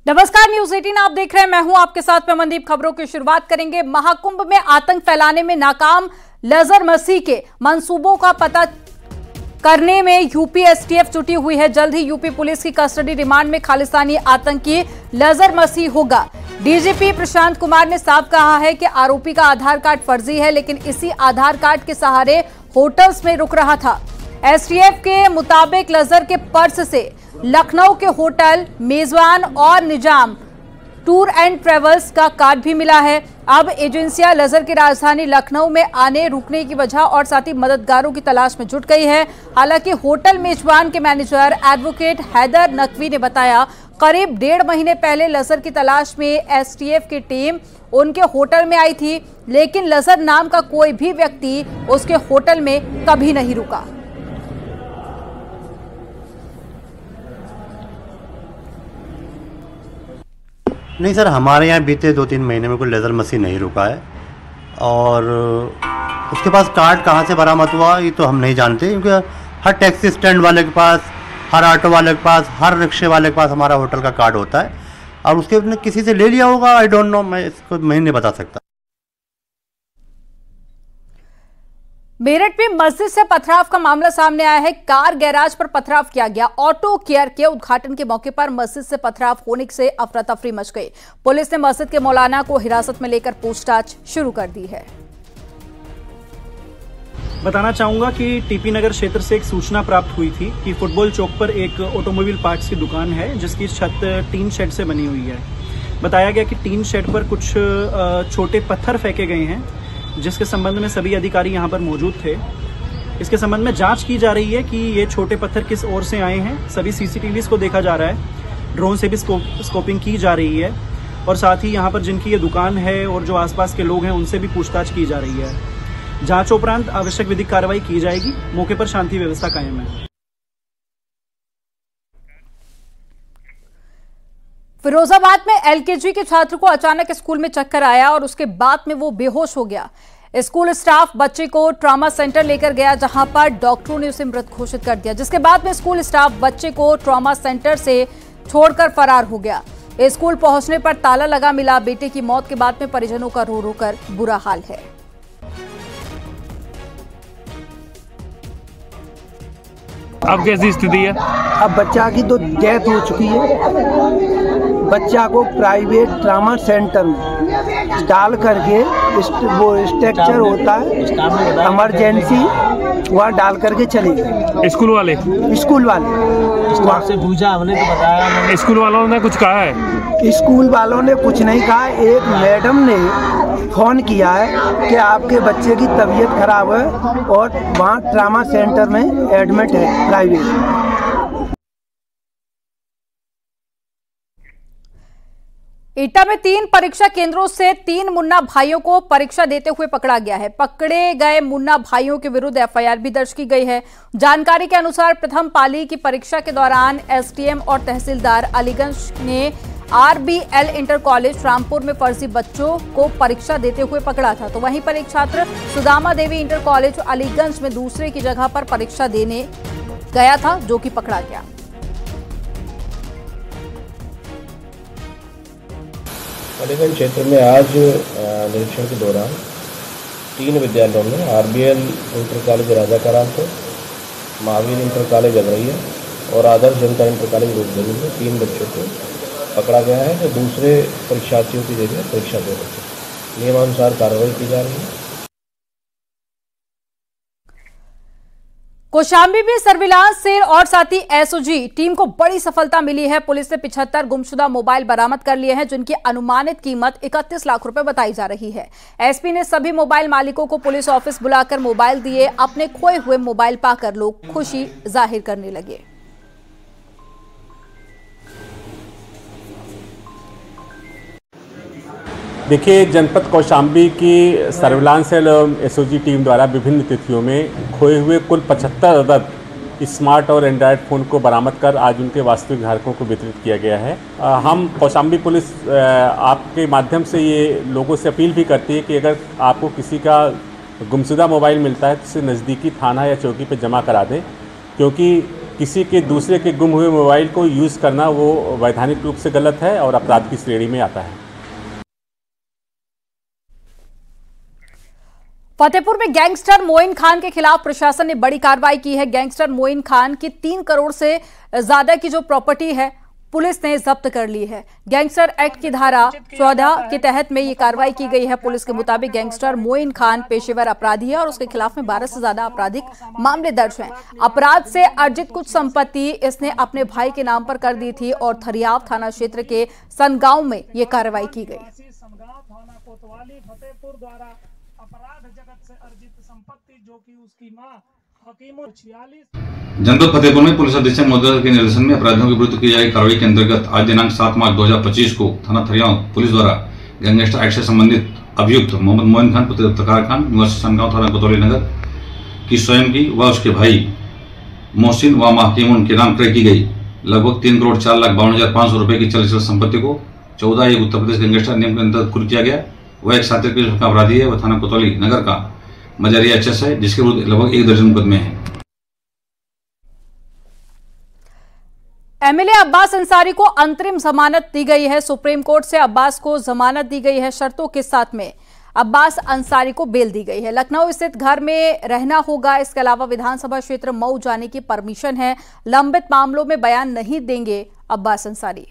नमस्कार, न्यूज 18 आप देख रहे हैं। मैं हूं आपके साथ में मनदीप। खबरों की शुरुआत करेंगे। महाकुंभ में आतंक फैलाने में नाकाम लजहर मसीह के मंसूबों का पता करने में यूपी एसटीएफ जुटी हुई है। जल्द ही यूपी पुलिस की कस्टडी रिमांड में खालिस्तानी आतंकी लजहर मसीह होगा। डीजीपी प्रशांत कुमार ने साफ कहा है कि आरोपी का आधार कार्ड फर्जी है, लेकिन इसी आधार कार्ड के सहारे होटल्स में रुक रहा था। एसटीएफ के मुताबिक लजहर के पर्स से लखनऊ के होटल मेजबान और निजाम टूर एंड ट्रेवल्स का कार्ड भी मिला है। अब एजेंसियां लजहर की राजधानी लखनऊ में आने रुकने की वजह और साथ ही मददगारों की तलाश में जुट गई है। हालांकि होटल मेजबान के मैनेजर एडवोकेट हैदर नकवी ने बताया, करीब 1.5 महीने पहले लजहर की तलाश में एसटीएफ की टीम उनके होटल में आई थी, लेकिन लजहर नाम का कोई भी व्यक्ति उसके होटल में कभी नहीं रुका। नहीं सर, हमारे यहाँ बीते 2-3 महीने में कोई लजहर मसीह नहीं रुका है, और उसके पास कार्ड कहाँ से बरामद हुआ ये तो हम नहीं जानते, क्योंकि हर टैक्सी स्टैंड वाले के पास, हर ऑटो वाले के पास, हर रिक्शे वाले के पास हमारा होटल का कार्ड होता है, और उसके उसने किसी से ले लिया होगा। आई डोंट नो, मैं इसको नहीं बता सकता। मेरठ में मस्जिद से पथराव का मामला सामने आया है। कार गैराज पर पथराव किया गया। ऑटो केयर के उद्घाटन के मौके पर मस्जिद से पथराव होने से अफरा तफरी मच गई। पुलिस ने मस्जिद के मौलाना को हिरासत में लेकर पूछताछ शुरू कर दी है। बताना चाहूंगा कि टीपी नगर क्षेत्र से एक सूचना प्राप्त हुई थी कि फुटबॉल चौक पर एक ऑटोमोबाइल पार्ट्स की दुकान है, जिसकी छत टीन शेड से बनी हुई है। बताया गया कि टीन शेड पर कुछ छोटे पत्थर फेंके गए हैं, जिसके संबंध में सभी अधिकारी यहां पर मौजूद थे। इसके संबंध में जांच की जा रही है कि ये छोटे पत्थर किस ओर से आए हैं। सभी सीसीटीवीज को देखा जा रहा है, ड्रोन से भी स्कोपिंग की जा रही है, और साथ ही यहां पर जिनकी ये दुकान है और जो आसपास के लोग हैं उनसे भी पूछताछ की जा रही है। जांच उपरांत आवश्यक विधिक कार्रवाई की जाएगी। मौके पर शांति व्यवस्था कायम है। फिरोजाबाद में एलकेजी के छात्र को अचानक स्कूल में चक्कर आया और उसके बाद में वो बेहोश हो गया। स्कूल स्टाफ बच्चे को ट्रॉमा सेंटर लेकर गया, जहां पर डॉक्टरों ने उसे मृत घोषित कर दिया, जिसके बाद में स्कूल स्टाफ बच्चे को ट्रॉमा सेंटर से छोड़कर फरार हो गया। स्कूल पहुंचने पर ताला लगा मिला। बेटे की मौत के बाद में परिजनों का रो रो कर बुरा हाल है। अब कैसी स्थिति है? अब बच्चा की तो डेथ हो चुकी है। बच्चा को प्राइवेट ट्रामा सेंटर में डाल करके वो स्ट्रक्चर होता है इमरजेंसी, वहाँ डाल करके चले गए। स्कूल वाले वहाँ से पूछा, हमने तो बताया। स्कूल वालों ने कुछ कहा है? स्कूल वालों ने कुछ नहीं कहा। एक मैडम ने फोन किया है कि आपके बच्चे की तबीयत खराब है और वहाँ ट्रामा सेंटर में एडमिट है प्राइवेट। एटा में 3 परीक्षा केंद्रों से 3 मुन्ना भाइयों को परीक्षा देते हुए पकड़ा गया है। पकड़े गए मुन्ना भाइयों के विरुद्ध एफआईआर भी दर्ज की गई है। जानकारी के अनुसार प्रथम पाली की परीक्षा के दौरान एसडीएम और तहसीलदार अलीगंज ने आरबीएल इंटर कॉलेज रामपुर में फर्जी बच्चों को परीक्षा देते हुए पकड़ा था। तो वहीं पर एक छात्र सुदामा देवी इंटर कॉलेज अलीगंज में दूसरे की जगह पर परीक्षा देने गया था, जो कि पकड़ा गया। अलीगंज क्षेत्र में आज निरीक्षण के दौरान 3 विद्यालयों में आरबीएल इंटर कॉलेज राजा का रामपुर, महावीर इंटर कॉलेज अगरैया और आदर्श जनता इंटर कॉलेज रूपगंज में 3 बच्चों को पकड़ा गया है, जो दूसरे परीक्षार्थियों की जगह परीक्षा दे रहे थे। नियमानुसार कार्रवाई की जा रही है। कौशाम्बी में सर्विलांस सेल और साथ ही एसओजी टीम को बड़ी सफलता मिली है। पुलिस ने 75 गुमशुदा मोबाइल बरामद कर लिए हैं, जिनकी अनुमानित कीमत 31 लाख रुपए बताई जा रही है। एसपी ने सभी मोबाइल मालिकों को पुलिस ऑफिस बुलाकर मोबाइल दिए। अपने खोए हुए मोबाइल पाकर लोग खुशी जाहिर करने लगे। देखिए, जनपद कौशाम्बी की सर्विलांस सेल एसओजी टीम द्वारा विभिन्न तिथियों में खोए हुए कुल 75 अदद स्मार्ट और एंड्रॉयड फ़ोन को बरामद कर आज उनके वास्तविक धारकों को वितरित किया गया है। हम कौशाम्बी पुलिस आपके माध्यम से ये लोगों से अपील भी करती है कि अगर आपको किसी का गुमशुदा मोबाइल मिलता है तो उसे नज़दीकी थाना या चौकी पर जमा करा दें, क्योंकि किसी के दूसरे के गुम हुए मोबाइल को यूज़ करना वो वैधानिक रूप से गलत है और अपराध की श्रेणी में आता है। फतेहपुर में गैंगस्टर मोइन खान के खिलाफ प्रशासन ने बड़ी कार्रवाई की है। गैंगस्टर मोइन खान की 3 करोड़ से ज्यादा की जो प्रॉपर्टी है पुलिस ने जब्त कर ली है। गैंगस्टर एक्ट की धारा 14 के तहत में ये कार्रवाई की गई है। पुलिस के मुताबिक गैंगस्टर मोइन खान पेशेवर अपराधी है और उसके खिलाफ में 12 से ज्यादा आपराधिक मामले दर्ज हैं। अपराध से अर्जित कुछ संपत्ति इसने अपने भाई के नाम पर कर दी थी और थरियाव थाना क्षेत्र के सनगांव में ये कार्रवाई की गई। जनपद फतेहपुर में पुलिस अधीक्षक महोदय के निर्देशन में अपराधियों के विरुद्ध की गई कार्रवाई के अंतर्गत आज दिनांक 7 मार्च 2025 को थाना थरियाव पुलिस द्वारा गैंगस्टर एक्ट से संबंधित अभियुक्त मोहम्मद मोइन खान पुत्र इफ्तिखार खान निवासी सनगांव थाना कोतवाली नगर की स्वयं की व उसके भाई मोहसिन व महकीमुन के नाम क्रय की गई लगभग 3,04,52,500 रुपए की चल संपत्ति को 14 एक उत्तर प्रदेश गैंगस्टर नियम के अंतर्गत कुर्क किया गया। वह एक साथी का अपराधी है। वह थाना कोतवाली नगर का मजारिया एचएस है, जिसके विरुद्ध लगभग 1 दर्जन मुकदमे हैं। एमएलए अब्बास अंसारी को अंतरिम जमानत दी गई है। सुप्रीम कोर्ट से अब्बास को जमानत दी गई है। शर्तों के साथ में अब्बास अंसारी को बेल दी गई है। लखनऊ स्थित घर में रहना होगा। इसके अलावा विधानसभा क्षेत्र मऊ जाने की परमिशन है। लंबित मामलों में बयान नहीं देंगे अब्बास अंसारी।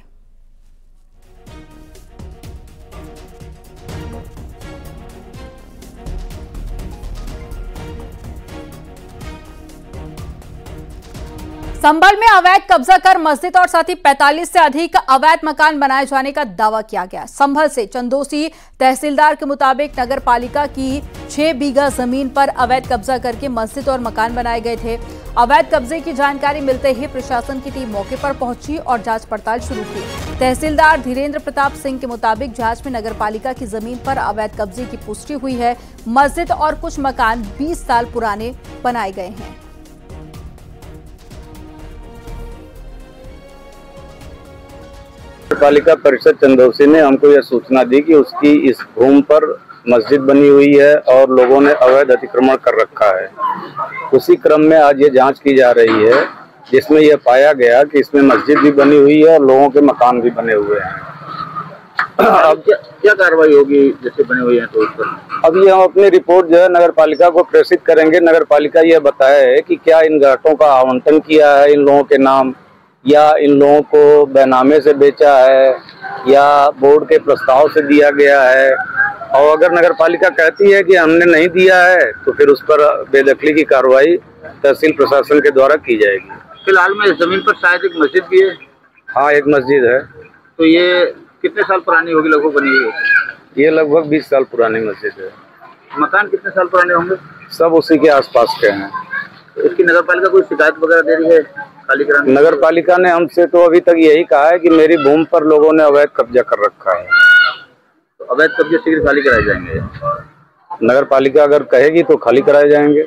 संभल में अवैध कब्जा कर मस्जिद और साथ ही 45 से अधिक अवैध मकान बनाए जाने का दावा किया गया। संभल से चंदोसी तहसीलदार के मुताबिक नगर पालिका की 6 बीघा जमीन पर अवैध कब्जा करके मस्जिद और मकान बनाए गए थे। अवैध कब्जे की जानकारी मिलते ही प्रशासन की टीम मौके पर पहुंची और जांच पड़ताल शुरू की। तहसीलदार धीरेन्द्र प्रताप सिंह के मुताबिक जांच में नगर पालिका की जमीन पर अवैध कब्जे की पुष्टि हुई है। मस्जिद और कुछ मकान 20 साल पुराने बनाए गए हैं। पालिका परिषद चंदौसी ने हमको यह सूचना दी कि उसकी इस भूमि पर मस्जिद बनी हुई है और लोगों ने अवैध अतिक्रमण कर रखा है। उसी क्रम में आज ये जांच की जा रही है, जिसमें यह पाया गया कि इसमें मस्जिद भी बनी हुई है और लोगों के मकान भी बने हुए हैं। अब क्या कार्रवाई होगी जैसे बने हुए हैं तो उस पर? अब ये हम अपनी रिपोर्ट जो है नगर पालिका को प्रेषित करेंगे। नगर पालिका यह बताए कि क्या इन घाटों का आवंटन किया है इन लोगों के नाम, या इन लोगों को बेनामे से बेचा है, या बोर्ड के प्रस्ताव से दिया गया है। और अगर नगर पालिका कहती है कि हमने नहीं दिया है तो फिर उस पर बेदखली की कार्रवाई तहसील प्रशासन के द्वारा की जाएगी। फिलहाल में इस जमीन पर शायद एक मस्जिद भी है। हाँ, एक मस्जिद है। तो ये कितने साल पुरानी होगी लगभग बनी हुई? ये लगभग 20 साल पुरानी मस्जिद है। मकान कितने साल पुराने होंगे? सब उसी के आसपास के हैं। इसकी नगर पालिका कोई शिकायत वगैरह दे रही है खाली कराने? नगर पालिका ने हमसे तो अभी तक यही कहा है कि मेरी भूमि पर लोगों ने अवैध कब्जा कर रखा है। तो अवैध कब्जे शीघ्र खाली कराए जाएंगे? नगर पालिका अगर कहेगी तो खाली कराए जाएंगे।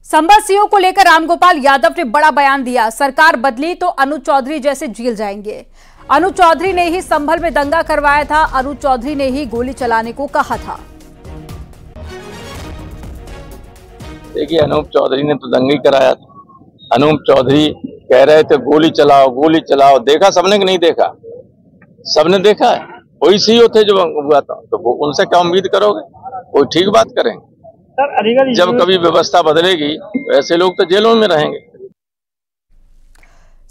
संभल सीओ को लेकर रामगोपाल यादव ने बड़ा बयान दिया। सरकार बदली तो अनुज चौधरी जैसे जेल जाएंगे। अनुज चौधरी ने ही संभल में दंगा करवाया था। अनुज चौधरी ने ही गोली चलाने को कहा था। देखिए, अनूप चौधरी ने तो दंगा ही कराया था। अनूप चौधरी कह रहे थे गोली चलाओ गोली चलाओ। देखा सबने कि नहीं देखा? सबने देखा है। वही सीओ थे जो हुआ था, तो वो उनसे क्या उम्मीद करोगे? कोई ठीक बात करेंगे? जब कभी व्यवस्था बदलेगी तो ऐसे लोग तो जेलों में रहेंगे।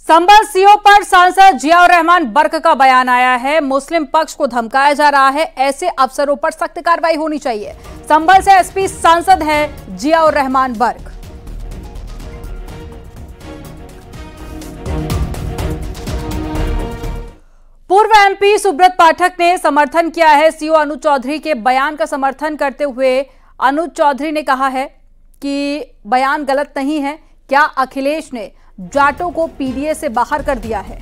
संभल सीओ पर सांसद जियाउर रहमान बर्क का बयान आया है। मुस्लिम पक्ष को धमकाया जा रहा है। ऐसे अफसरों पर सख्त कार्रवाई होनी चाहिए। संभल से एसपी सांसद है जियाउर रहमान बर्क। पूर्व एमपी सुब्रत पाठक ने समर्थन किया है सीओ अनुज चौधरी के बयान का समर्थन करते हुए। अनुज चौधरी ने कहा है कि बयान गलत नहीं है। क्या अखिलेश ने जाटों को पीडीए से बाहर कर दिया है?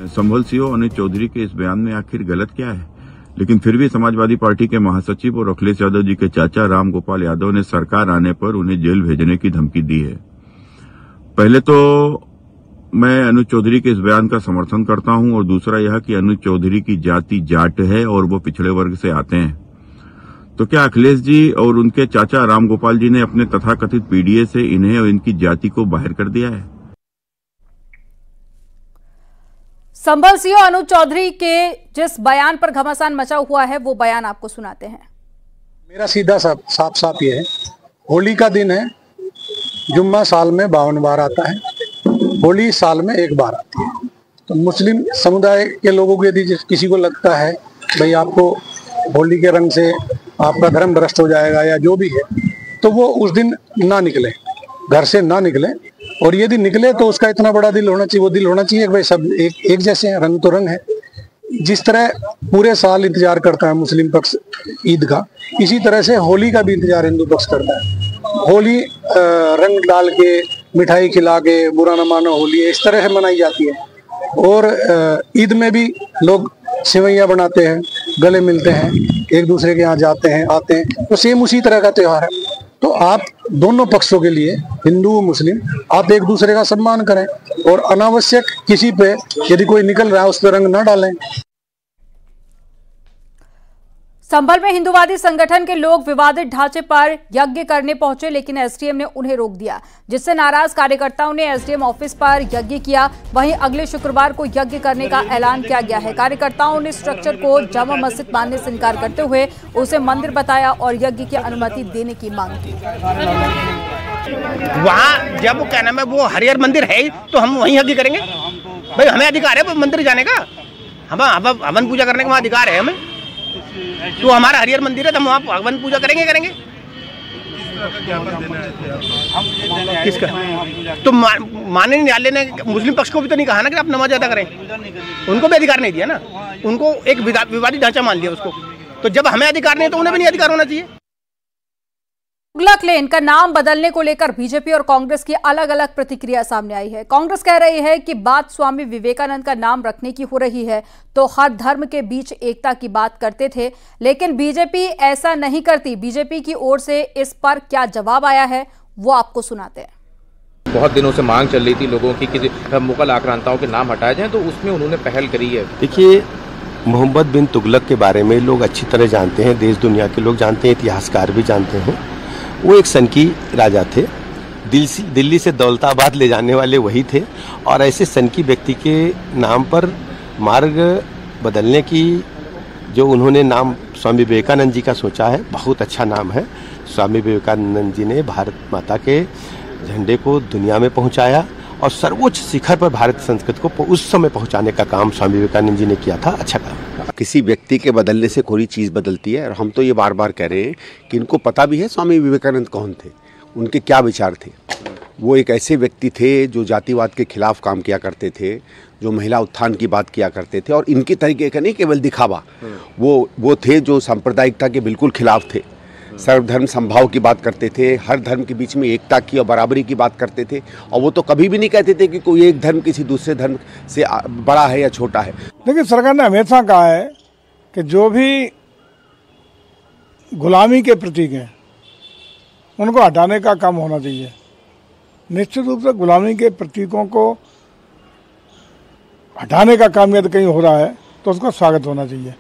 संभल सीओ अनुज चौधरी के इस बयान में आखिर गलत क्या है? लेकिन फिर भी समाजवादी पार्टी के महासचिव और अखिलेश यादव जी के चाचा रामगोपाल यादव ने सरकार आने पर उन्हें जेल भेजने की धमकी दी है। पहले तो मैं अनुज चौधरी के इस बयान का समर्थन करता हूं, और दूसरा यह कि अनुज चौधरी की जाति जाट है और वो पिछड़े वर्ग से आते हैं। तो क्या अखिलेश जी और उनके चाचा रामगोपाल जी ने अपने तथाकथित पीडीए से इन्हें और इनकी जाति को बाहर कर दिया है? संभल सीओ अनुज चौधरी के जिस बयान पर घमासान मचा हुआ है वो बयान आपको सुनाते हैं। मेरा सीधा साफ ये है, होली का दिन है, जुम्मा साल में 52 बार आता है, होली साल में 1 बार आती है। तो मुस्लिम समुदाय के लोगों को यदि किसी को लगता है भाई आपको होली के रंग से आपका धर्म भ्रष्ट हो जाएगा या जो भी है, तो वो उस दिन ना निकले, घर से ना निकले, और यदि निकले तो उसका इतना बड़ा दिल होना चाहिए, वो दिल होना चाहिए कि भाई सब एक जैसे हैं, रंग तो रंग है। जिस तरह पूरे साल इंतजार करता है मुस्लिम पक्ष ईद का, इसी तरह से होली का भी इंतजार हिंदू पक्ष करता है। होली रंग डाल के, मिठाई खिला के, बुरा न मानो होली, इस तरह से मनाई जाती है। और ईद में भी लोग सेवैयाँ बनाते हैं, गले मिलते हैं, एक दूसरे के यहाँ जाते हैं, आते हैं, तो सेम उसी तरह का त्योहार है। तो आप दोनों पक्षों के लिए, हिंदू मुस्लिम, आप एक दूसरे का सम्मान करें और अनावश्यक किसी पे यदि कोई निकल रहा है उस पर रंग न डालें। संभल में हिंदूवादी संगठन के लोग विवादित ढांचे पर यज्ञ करने पहुंचे, लेकिन एसडीएम ने उन्हें रोक दिया, जिससे नाराज कार्यकर्ताओं ने एसडीएम ऑफिस पर यज्ञ किया। वहीं अगले शुक्रवार को यज्ञ करने का ऐलान किया गया है। कार्यकर्ताओं ने स्ट्रक्चर को जामा मस्जिद मानने से इनकार करते हुए उसे मंदिर बताया और यज्ञ की अनुमति देने की मांग की। वहाँ जब क्या नाम है वो हरिहर मंदिर है तो हम वहीं यज्ञ करेंगे। भाई हमें अधिकार है मंदिर जाने का, हम हवन पूजा करने का वहाँ अधिकार है हमें। तो हमारा हरिहर मंदिर है तो हम वहाँ भगवान पूजा करेंगे। किसका? तो माननीय न्यायालय ने मुस्लिम पक्ष को भी तो नहीं कहा ना कि आप नमाज अदा करें, उनको भी अधिकार नहीं दिया ना, उनको एक विवादित ढांचा मान लिया उसको। तो जब हमें अधिकार नहीं है तो उन्हें भी नहीं अधिकार होना चाहिए। तुगलक लेन का नाम बदलने को लेकर बीजेपी और कांग्रेस की अलग अलग प्रतिक्रिया सामने आई है। कांग्रेस कह रही है कि बात स्वामी विवेकानंद का नाम रखने की हो रही है तो हर धर्म के बीच एकता की बात करते थे, लेकिन बीजेपी ऐसा नहीं करती। बीजेपी की ओर से इस पर क्या जवाब आया है वो आपको सुनाते हैं। बहुत दिनों से मांग चल रही थी लोगों की कि मुगल आक्रांताओं के नाम हटाए जाएं, तो उसमें उन्होंने पहल करी है। देखिए, मोहम्मद बिन तुगलक के बारे में लोग अच्छी तरह जानते हैं, देश दुनिया के लोग जानते हैं, इतिहासकार भी जानते हैं। वो एक सनकी राजा थे, दिल्ली से दौलताबाद ले जाने वाले वही थे, और ऐसे सनकी व्यक्ति के नाम पर मार्ग बदलने की जो उन्होंने नाम स्वामी विवेकानंद जी का सोचा है, बहुत अच्छा नाम है। स्वामी विवेकानंद जी ने भारत माता के झंडे को दुनिया में पहुंचाया और सर्वोच्च शिखर पर भारत संस्कृति को उस समय पहुंचाने का काम स्वामी विवेकानंद जी ने किया था। अच्छा काम। किसी व्यक्ति के बदलने से कोई चीज़ बदलती है, और हम तो ये बार बार कह रहे हैं कि इनको पता भी है स्वामी विवेकानंद कौन थे, उनके क्या विचार थे। वो एक ऐसे व्यक्ति थे जो जातिवाद के खिलाफ काम किया करते थे, जो महिला उत्थान की बात किया करते थे, और इनकी तरीके का नहीं केवल दिखावा, वो थे जो सांप्रदायिकता के बिल्कुल खिलाफ थे, सर्वधर्म समभाव की बात करते थे, हर धर्म के बीच में एकता की और बराबरी की बात करते थे। और वो तो कभी भी नहीं कहते थे कि कोई एक धर्म किसी दूसरे धर्म से बड़ा है या छोटा है। लेकिन सरकार ने हमेशा कहा है कि जो भी गुलामी के प्रतीक हैं उनको हटाने का काम होना चाहिए। निश्चित रूप से गुलामी के प्रतीकों को हटाने का काम यदि कहीं हो रहा है तो उसका स्वागत होना चाहिए।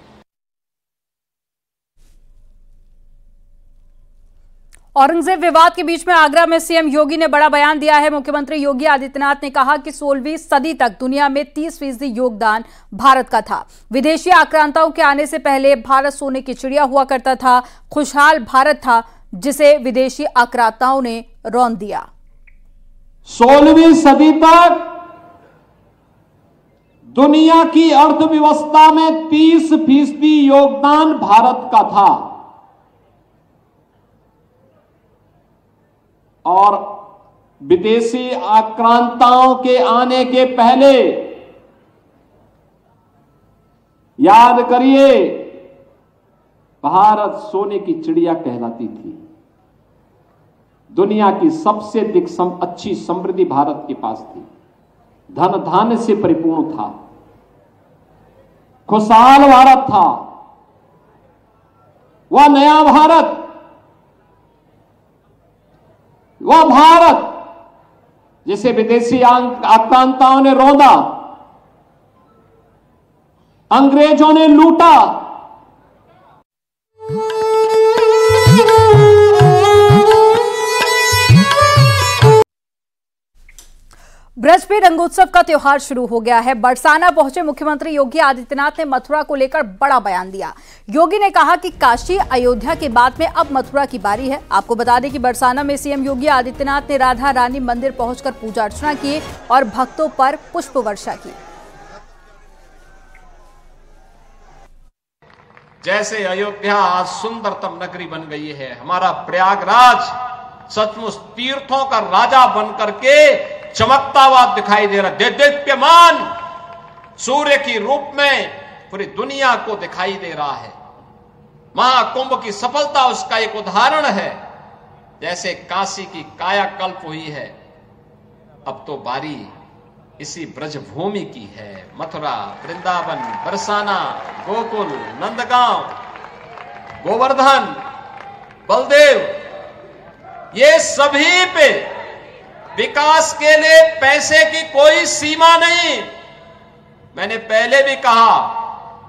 औरंगजेब विवाद के बीच में आगरा में सीएम योगी ने बड़ा बयान दिया है। मुख्यमंत्री योगी आदित्यनाथ ने कहा कि 16वीं सदी तक दुनिया में 30% योगदान भारत का था। विदेशी आक्रांताओं के आने से पहले भारत सोने की चिड़िया हुआ करता था, खुशहाल भारत था जिसे विदेशी आक्रांताओं ने रौंद दिया। 16वीं सदी तक दुनिया की अर्थव्यवस्था में 30% योगदान भारत का था, और विदेशी आक्रांताओं के आने के पहले याद करिए भारत सोने की चिड़िया कहलाती थी। दुनिया की सबसे अच्छी समृद्धि भारत के पास थी, धन धान्य से परिपूर्ण था, खुशहाल भारत था। वह नया भारत, वह भारत जिसे विदेशी आक्रांताओं ने रौंदा, अंग्रेजों ने लूटा। ब्रज में रंगोत्सव का त्योहार शुरू हो गया है। बरसाना पहुंचे मुख्यमंत्री योगी आदित्यनाथ ने मथुरा को लेकर बड़ा बयान दिया। योगी ने कहा कि काशी अयोध्या के बाद में अब मथुरा की बारी है। आपको बता दें कि बरसाना में सीएम योगी आदित्यनाथ ने राधा रानी मंदिर पहुंचकर पूजा अर्चना की और भक्तों पर पुष्प वर्षा की। जैसे अयोध्या आज सुंदरतम नगरी बन गई है, हमारा प्रयागराज सचमुच तीर्थों का राजा बनकर के चमकता हुआ दिखाई दे रहा है। दीप्यमान सूर्य की रूप में पूरी दुनिया को दिखाई दे रहा है। महाकुंभ की सफलता उसका एक उदाहरण है। जैसे काशी की कायाकल्प हुई है, अब तो बारी इसी ब्रजभूमि की है। मथुरा, वृंदावन, बरसाना, गोकुल, नंदगांव, गोवर्धन, बलदेव, ये सभी पे विकास के लिए पैसे की कोई सीमा नहीं। मैंने पहले भी कहा,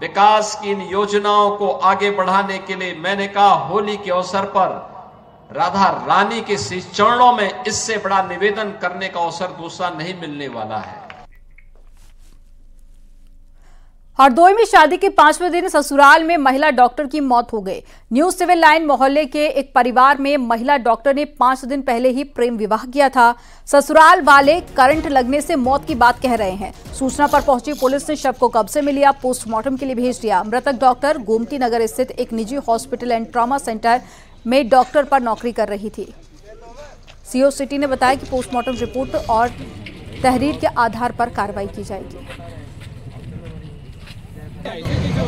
विकास की इन योजनाओं को आगे बढ़ाने के लिए मैंने कहा होली के अवसर पर राधा रानी के चरणों में इससे बड़ा निवेदन करने का अवसर दूसरा नहीं मिलने वाला है। हरदोई में शादी के 5वें दिन ससुराल में महिला डॉक्टर की मौत हो गई। न्यू सिविल लाइन मोहल्ले के एक परिवार में महिला डॉक्टर ने 5 दिन पहले ही प्रेम विवाह किया था। ससुराल वाले करंट लगने से मौत की बात कह रहे हैं। सूचना पर पहुंची पुलिस ने शव को कब्जे में लिया, पोस्टमार्टम के लिए भेज दिया। मृतक डॉक्टर गोमती नगर स्थित एक निजी हॉस्पिटल एंड ट्रॉमा सेंटर में डॉक्टर पर नौकरी कर रही थी। सीओ सिटी ने बताया कि पोस्टमार्टम रिपोर्ट और तहरीर के आधार पर कार्रवाई की जाएगी।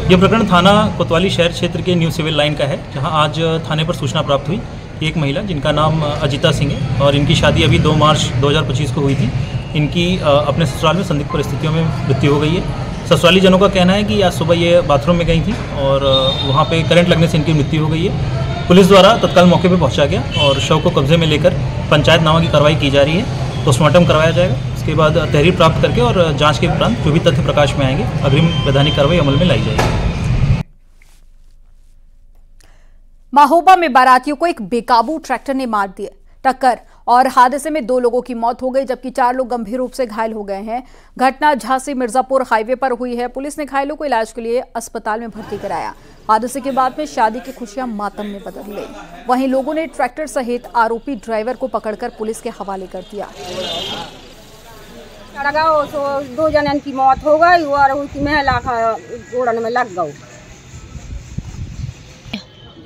यह प्रकरण थाना कोतवाली शहर क्षेत्र के न्यू सिविल लाइन का है, जहां आज थाने पर सूचना प्राप्त हुई कि एक महिला जिनका नाम अजिता सिंह है और इनकी शादी अभी 2 मार्च 2025 को हुई थी, इनकी अपने ससुराल में संदिग्ध परिस्थितियों में मृत्यु हो गई है। ससुराली जनों का कहना है कि आज सुबह ये बाथरूम में गई थी और वहाँ पे करंट लगने से इनकी मृत्यु हो गई है। पुलिस द्वारा तत्काल मौके पर पहुँचा गया और शव को कब्जे में लेकर पंचायतनामा की कार्रवाई की जा रही है। पोस्टमार्टम करवाया जाएगा, उसके बाद तहरीर प्राप्त करके और जांच के उपरांत जो भी तथ्य प्रकाश में आएंगे अग्रिम वैधानिक कार्रवाई अमल में लाई जाएगी। महोबा में बारातियों को एक बेकाबू ट्रैक्टर ने मार दिया टक्कर और हादसे में 2 लोगों की मौत हो गई, जबकि 4 लोग गंभीर रूप से घायल हो गए हैं। घटना झांसी मिर्जापुर हाईवे पर हुई है। पुलिस ने घायलों को इलाज के लिए अस्पताल में भर्ती कराया। हादसे के बाद में शादी की खुशियां मातम में बदल गई। वहीं लोगों ने ट्रैक्टर सहित आरोपी ड्राइवर को पकड़कर पुलिस के हवाले कर दिया। 2 जनन की मौत हो गई और उसकी महिला का गोड़न में लग गई।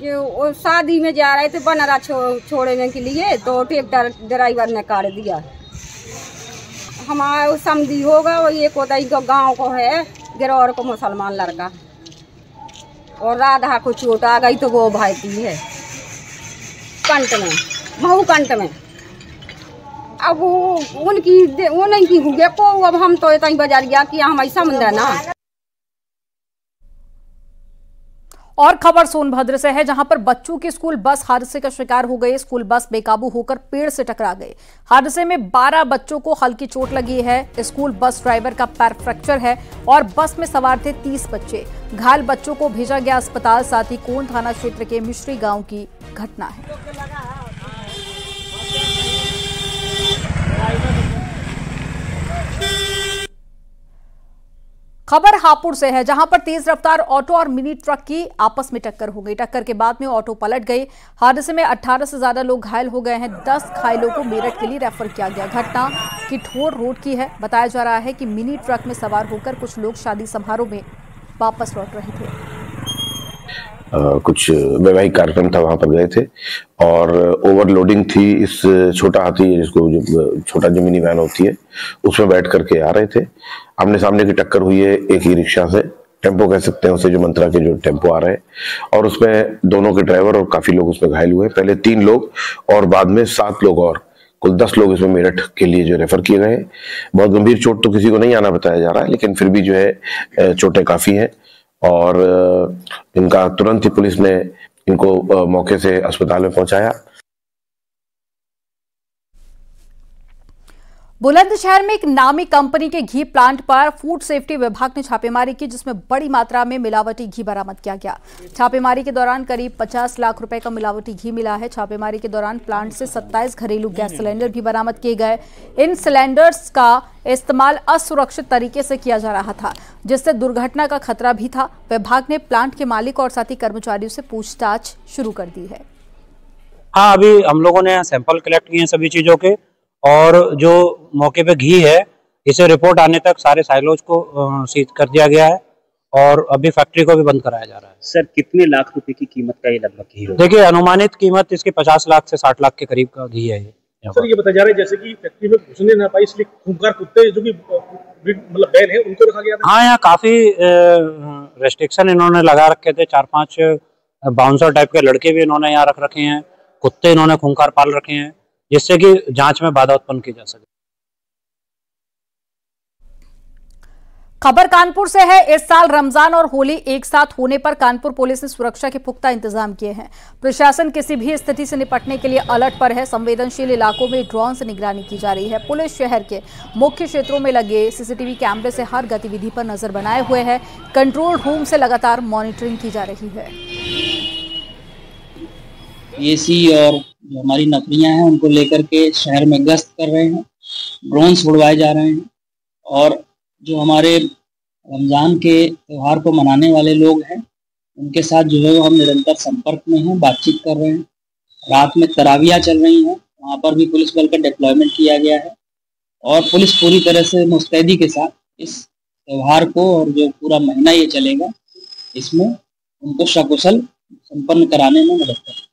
जो शादी में जा रहे थे बनरा छोड़ने के लिए, तो ट्रैक्टर ड्राइवर ने काट दिया। हमारा समझी होगा, वो ये कोदाई को गांव को है, गिरौर को मुसलमान लड़का, और राधा को चोट आ गई तो वो भाईती है कंट में, महू कंट में। अब उनकी हुए को अब हम तो इतना बाजार गया कि हम ऐसा मंदिर ना। और खबर सोनभद्र से है, जहां पर बच्चों की स्कूल बस हादसे का शिकार हो गई। स्कूल बस बेकाबू होकर पेड़ से टकरा गई। हादसे में 12 बच्चों को हल्की चोट लगी है। स्कूल बस ड्राइवर का पैर फ्रैक्चर है और बस में सवार थे 30 बच्चे। घायल बच्चों को भेजा गया अस्पताल। साथ ही कोन थाना क्षेत्र के मिश्री गांव की घटना है। खबर हापुड़ से है, जहां पर तेज रफ्तार ऑटो और मिनी ट्रक की आपस में टक्कर हो गई। टक्कर के बाद में ऑटो पलट गई। हादसे में 18 से ज्यादा लोग घायल हो गए हैं। 10 घायलों को मेरठ के लिए रेफर किया गया। घटना किठोर रोड की है। बताया जा रहा है कि मिनी ट्रक में सवार होकर कुछ लोग शादी समारोह में वापस लौट रहे थे। कुछ वैवाहिक कार्यक्रम था, वहां पर गए थे और ओवरलोडिंग थी। इस छोटा हाथी, जिसको जो छोटा जो मिनी वैन होती है, उसमें बैठ करके आ रहे थे। आमने सामने की टक्कर हुई है एक ही रिक्शा से, टेम्पो कह सकते हैं उसे, जो मंत्रा के जो टेम्पो आ रहे हैं, और उसमें दोनों के ड्राइवर और काफी लोग उसमें घायल हुए। पहले 3 लोग और बाद में 7 लोग और कुल 10 लोग इसमें मेरठ के लिए जो रेफर किए गए। बहुत गंभीर चोट तो किसी को नहीं आना बताया जा रहा है, लेकिन फिर भी जो है चोटें काफी हैं और इनका तुरंत ही पुलिस ने इनको मौके से अस्पताल में पहुंचाया। बुलंदशहर में एक नामी कंपनी के घी प्लांट पर फूड सेफ्टी विभाग ने छापेमारी की, जिसमें बड़ी मात्रा में मिलावटी घी बरामद किया गया। छापेमारी के दौरान करीब 50 लाख रुपए का मिलावटी घी मिला है। छापेमारी के दौरान प्लांट से 27 घरेलू गैस सिलेंडर भी बरामद किए गए। इन सिलेंडर्स का इस्तेमाल असुरक्षित तरीके से किया जा रहा था, जिससे दुर्घटना का खतरा भी था। विभाग ने प्लांट के मालिक और साथी कर्मचारियों से पूछताछ शुरू कर दी है। हाँ, अभी हम लोगों ने सैंपल कलेक्ट किए हैं सभी चीजों के, और जो मौके पे घी है इसे रिपोर्ट आने तक सारे साइलोज को सीज कर दिया गया है और अभी फैक्ट्री को भी बंद कराया जा रहा है। सर, कितने लाख रुपए की कीमत का ये लगभग घी होगा? देखिए, अनुमानित कीमत इसकी 50 लाख से 60 लाख के करीब का घी है ये। सर, ये बताया जा रहा है जैसे कि फैक्ट्री में घुसने ना पाए इसलिए खूंखार कुत्ते जो भी मतलब बैल है उनको रखा गया था। हाँ, यहाँ काफी रेस्ट्रिक्शन इन्होंने लगा रखे थे। 4-5 बाउंसर टाइप के लड़के भी इन्होंने यहाँ रख रखे हैं, कुत्ते इन्होंने खूंखार पाल रखे हैं, जिससे कि जांच में बाधा उत्पन्न की जा सके। खबर कानपुर से है। इस साल रमजान और होली एक साथ होने पर कानपुर पुलिस ने सुरक्षा के पुख्ता इंतजाम किए हैं। प्रशासन किसी भी स्थिति से निपटने के लिए अलर्ट पर है। संवेदनशील इलाकों में ड्रोन से निगरानी की जा रही है। पुलिस शहर के मुख्य क्षेत्रों में लगे सीसीटीवी कैमरे से हर गतिविधि पर नजर बनाए हुए है। कंट्रोल रूम से लगातार मॉनिटरिंग की जा रही है। एसी और जो हमारी नौकरियां हैं उनको लेकर के शहर में गश्त कर रहे हैं, ड्रोन्स उड़वाए जा रहे हैं, और जो हमारे रमज़ान के त्यौहार को मनाने वाले लोग हैं उनके साथ जो है वो हम निरंतर संपर्क में हैं, बातचीत कर रहे हैं। रात में तरावियाँ चल रही हैं, वहाँ पर भी पुलिस बल का डिप्लॉयमेंट किया गया है और पुलिस पूरी तरह से मुस्तैदी के साथ इस त्यौहार को और जो पूरा महीना ये चलेगा इसमें उनको सकुशल संपन्न कराने में मदद करें।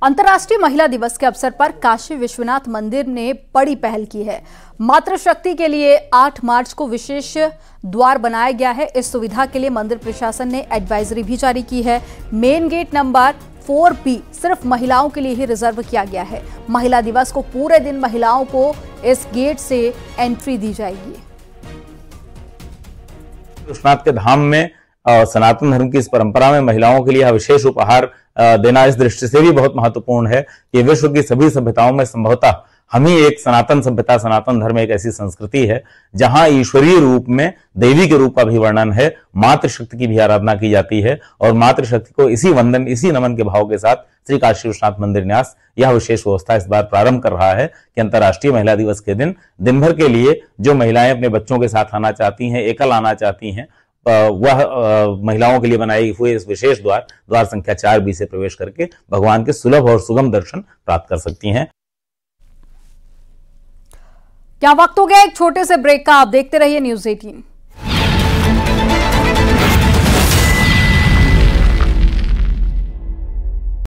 अंतर्राष्ट्रीय महिला दिवस के अवसर पर काशी विश्वनाथ मंदिर ने बड़ी पहल की है। मातृशक्ति के लिए 8 मार्च को विशेष द्वार बनाया गया है। इस सुविधा के लिए मंदिर प्रशासन ने एडवाइजरी भी जारी की है। मेन गेट नंबर 4B सिर्फ महिलाओं के लिए ही रिजर्व किया गया है। महिला दिवस को पूरे दिन महिलाओं को इस गेट से एंट्री दी जाएगी। विश्वनाथ के धाम में सनातन धर्म की इस परंपरा में महिलाओं के लिए विशेष उपहार देना इस दृष्टि से भी बहुत महत्वपूर्ण है कि विश्व की सभी सभ्यताओं में संभवतः हम ही एक सनातन सभ्यता, सनातन धर्म एक ऐसी संस्कृति है जहां ईश्वरीय रूप में देवी के रूप का भी वर्णन है, मातृशक्ति की भी आराधना की जाती है और मातृशक्ति को इसी वंदन, इसी नमन के भाव के साथ श्री काशी विश्वनाथ मंदिर न्यास यह विशेष व्यवस्था इस बार प्रारंभ कर रहा है कि अंतर्राष्ट्रीय महिला दिवस के दिन भर के लिए जो महिलाएं अपने बच्चों के साथ आना चाहती हैं, एकल आना चाहती हैं, वह महिलाओं के लिए बनाई हुई इस विशेष द्वार संख्या 4B से प्रवेश करके भगवान के सुलभ और सुगम दर्शन प्राप्त कर सकती हैं। क्या वक्त हो गया एक छोटे से ब्रेक का। आप देखते रहिए न्यूज़ 18।